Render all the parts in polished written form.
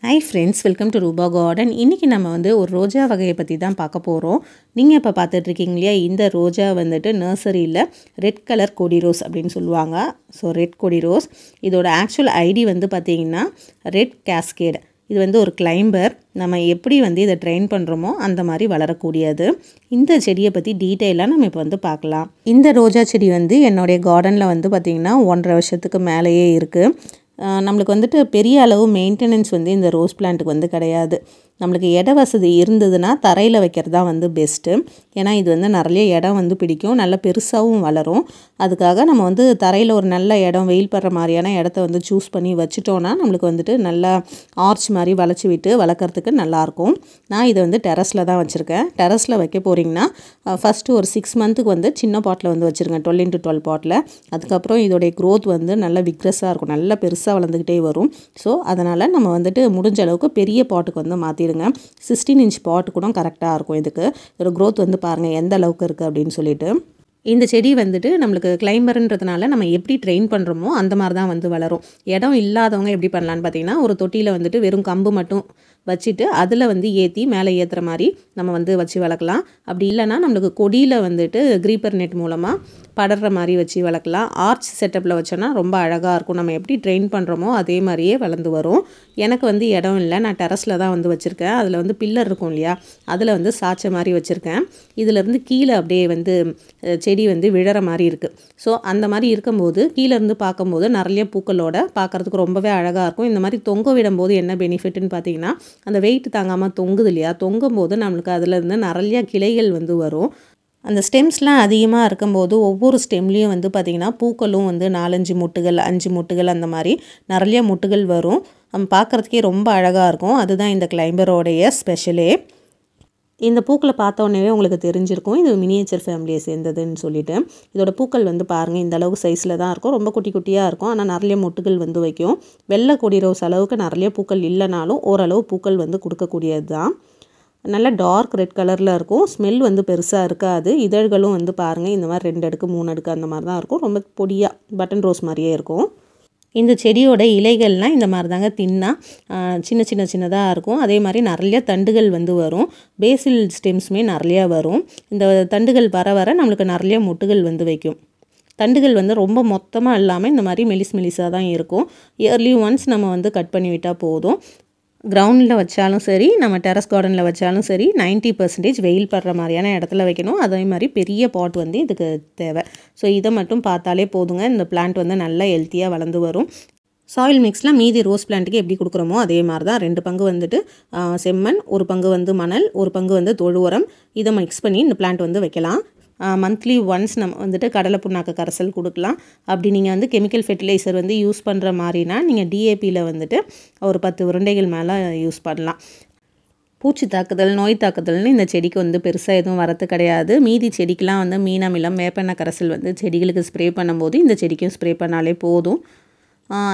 Hi friends, welcome to ரூபா garden. இன்றைக்கி நம்ம ஒரு ரோஜா வகையை பற்றி தான் பார்க்க போகிறோம். நீங்கள் இப்போ பார்த்துட்ருக்கீங்க இல்லையா, இந்த ரோஜா நர்சரியில் ரெட் கலர் கொடி ரோஸ் அப்படின்னு சொல்லுவாங்க. ஸோ ரெட் கொடி ரோஸ், இதோட ஆக்சுவல் ஐடி பார்த்திங்கன்னா ரெட் கேஸ்கேட். இது ஒரு கிளைம்பர். நம்ம எப்படி இதை ட்ரெயின் பண்ணுறோமோ அந்த மாதிரி வளரக்கூடியது. இந்த செடியை பற்றி டீட்டெயிலாக நம்ம இப்போ பார்க்கலாம். இந்த ரோஜா செடி என்னுடைய கார்டனில் பார்த்திங்கன்னா 1.5 வருஷத்துக்கு மேலேயே இருக்குது. நம்மளுக்கு பெரிய அளவு மெயின்டெனன்ஸ் இந்த ரோஸ் பிளான்ட்டுக்கு கிடையாது. நம்மளுக்கு இட வசதி இருந்ததுன்னா தரையில் வைக்கிறது தான் பெஸ்ட்டு. ஏன்னா இது நிறைய இடம் பிடிக்கும், நல்ல பெருசாகவும் வளரும். அதுக்காக நம்ம தரையில் ஒரு நல்ல இடம், வெயில் படுற மாதிரியான இடத்த சூஸ் பண்ணி வச்சுட்டோன்னா நம்மளுக்கு நல்லா ஆர்ச் மாதிரி வளைச்சி விட்டு வளர்க்குறதுக்கு நல்லாயிருக்கும். நான் இதை டெரஸில் தான் வச்சுருக்கேன். டெரஸில் வைக்க போகிறீங்கன்னா ஃபஸ்ட்டு ஒரு 6 மந்த்துக்கு சின்ன பாட்டில் வச்சுருங்க, 12x12 பாட்டில். அதுக்கப்புறம் இதோடைய க்ரோத் நல்லா விக்ரஸாக இருக்கும், நல்லா பெருசாக வளர்ந்துக்கிட்டே வரும். ஸோ அதனால் நம்ம முடிஞ்ச அளவுக்கு பெரிய பாட்டுக்கு மாற்றிடுங்க. 16 இன்ச் பாட்டு கூட கரெக்டாக இருக்கும். இதுக்கு இதோட க்ரோத் பாருங்கள் எந்த அளவுக்கு இருக்குது அப்படின்னு சொல்லிட்டு. இந்த செடி நம்மளுக்கு கிளைம்பர்ன்றதுனால நம்ம எப்படி ட்ரெயின் பண்ணுறோமோ அந்த மாதிரி தான் வளரும். இடம் இல்லாதவங்க எப்படி பண்ணலான்னு பார்த்தீங்கன்னா, ஒரு தொட்டியில் வெறும் கம்பு மட்டும் வச்சுட்டு அதில் ஏற்றி மேலே ஏற்றுற மாதிரி நம்ம வச்சு வளர்க்கலாம். அப்படி இல்லைனா நம்மளுக்கு கொடியில் க்ரீப்பர் நெட் மூலமாக படர்ற மாதிரி வச்சு வளர்க்கலாம். ஆர்ச் செட்டப்பில் வச்சோன்னா ரொம்ப அழகாக இருக்கும். நம்ம எப்படி ட்ரெயின் பண்ணுறோமோ அதே மாதிரியே வளர்ந்து வரும். எனக்கு இடம் இல்லை, நான் டெரஸில் தான் வச்சுருக்கேன். அதில் பில்லர் இருக்கும் இல்லையா, அதில் சாய்ச்ச மாதிரி வச்சுருக்கேன். இதிலேருந்து கீழே அப்படியே செடி விழற மாதிரி இருக்குது. ஸோ அந்த மாதிரி இருக்கும்போது கீழேருந்து பார்க்கும்போது நிறைய பூக்களோட பார்க்குறதுக்கு ரொம்பவே அழகாக இருக்கும். இந்த மாதிரி தொங்க விடும்போது என்ன பெனிஃபிட்னு பார்த்தீங்கன்னா, அந்த வெயிட் தாங்காமல் தொங்குது இல்லையா, தொங்கும்போது நம்மளுக்கு அதிலேருந்து நிறைய கிளைகள் வரும். அந்த ஸ்டெம்ஸ்லாம் அதிகமாக இருக்கும்போது ஒவ்வொரு ஸ்டெம்லேயும் பார்த்திங்கன்னா பூக்களும் 4-5 மொட்டுகள், 5 மொட்டுகள், அந்த மாதிரி நிறைய மொட்டுகள் வரும். நம்ம பார்க்குறதுக்கே ரொம்ப அழகாக இருக்கும். அதுதான் இந்த கிளைம்பரோடைய ஸ்பெஷலே. இந்த பூக்களை பார்த்தோன்னே உங்களுக்கு தெரிஞ்சிருக்கும் இது மினியேச்சர் ஃபேமிலியை சேர்ந்ததுன்னு சொல்லிட்டு. இதோட பூக்கள் பாருங்கள் இந்த அளவுக்கு சைஸில் தான் இருக்கும், ரொம்ப குட்டி குட்டியாக இருக்கும். ஆனால் நிறைய மொட்டுகள் வைக்கும். வெள்ளை கொடி ரோஸ் அளவுக்கு நிறைய பூக்கள் இல்லைனாலும் ஓரளவு பூக்கள் கொடுக்கக்கூடியது தான். நல்ல டார்க் ரெட் கலரில் இருக்கும். ஸ்மெல் பெருசாக இருக்காது. இதழ்களும் பாருங்கள் இந்த மாதிரி 2 அடுக்கு 3 அடுக்கு அந்த மாதிரி தான் இருக்கும். ரொம்ப பொடியாக பட்டன் ரோஸ் மாதிரியே இருக்கும். இந்த செடியோட இலைகள்லாம் இந்த மாதிரி தாங்க சின்ன சின்னதாக இருக்கும். அதே மாதிரி நிறைய தண்டுகள் வரும். பேசில் ஸ்டெம்ஸுமே நிறையா வரும். இந்த தண்டுகள் வர வர நம்மளுக்கு நிறைய மொட்டுகள் வைக்கும். தண்டுகள் ரொம்ப மொத்தமாக இல்லாமல் இந்த மாதிரி மெலிசாக தான் இருக்கும். இயர்லி ஒன்ஸ் நம்ம கட் பண்ணி விட்டால் போதும். கிரவுண்டில் வச்சாலும் சரி, நம்ம டெரஸ் கார்டனில் வச்சாலும் சரி, 90% வெயில் படுற மாதிரியான இடத்துல வைக்கணும். அதே மாதிரி பெரிய பாட் இதுக்கு தேவை. ஸோ இதை மட்டும் பார்த்தாலே போதுங்க, இந்த பிளான்ட் நல்லா ஹெல்த்தியாக வளர்ந்து வரும். சாயில் மிக்ஸில் மீதி ரோஸ் பிளான்ட்டுக்கு எப்படி கொடுக்குறோமோ அதே மாதிரி தான் 2 பங்கு செம்மண், 1 பங்கு மணல், 1 பங்கு தொழு உரம், இதை மிக்ஸ் பண்ணி இந்த பிளான்ட் வைக்கலாம். மந்த்லி ஒன்ஸ் நம்ம கடலை புண்ணாக்கு கரைசல் கொடுக்கலாம். அப்படி நீங்கள் கெமிக்கல் ஃபெர்டிலைசர் யூஸ் பண்ணுற மாதிரினா நீங்கள் டிஏபியில் ஒரு 10 உருண்டைகள் மேலே யூஸ் பண்ணலாம். பூச்சி தாக்குதல், நோய் தாக்குதல்னு இந்த செடிக்கு பெருசாக எதுவும் வரது கிடையாது. மீதி செடிக்கெலாம் மீனமிலம், வேப்பெண்ணெய் கரைசல் செடிகளுக்கு ஸ்ப்ரே பண்ணும்போது இந்த செடிக்கும் ஸ்ப்ரே பண்ணாலே போதும்.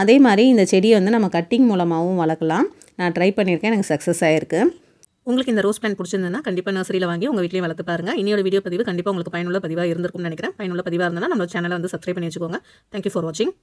அதே மாதிரி இந்த செடியை நம்ம கட்டிங் மூலமாகவும் வளர்க்கலாம். நான் ட்ரை பண்ணியிருக்கேன், எனக்கு சக்ஸஸ் ஆகிருக்கு. உங்களுக்கு இந்த ரோஸ் பிளான்ட் பிடிச்சிருந்ததுன்னா கண்டிப்பாக நர்சரியில் வாங்கி உங்கள் வீட்லேயும் வளர்த்து பாருங்கள். இன்னொரு வீடியோ பதிவு கண்டிப்பாக உங்களுக்கு பயனுள்ள பதிவாக இருந்திருக்கும்னு நினைக்கிறேன். பயனுள்ள பதிவாக இருந்தால் நம்ம சேனலை சப்ஸ்கிரைப் பண்ணி வச்சுக்கோங்க. தேங்க்யூ ஃபார் வாட்சிங்.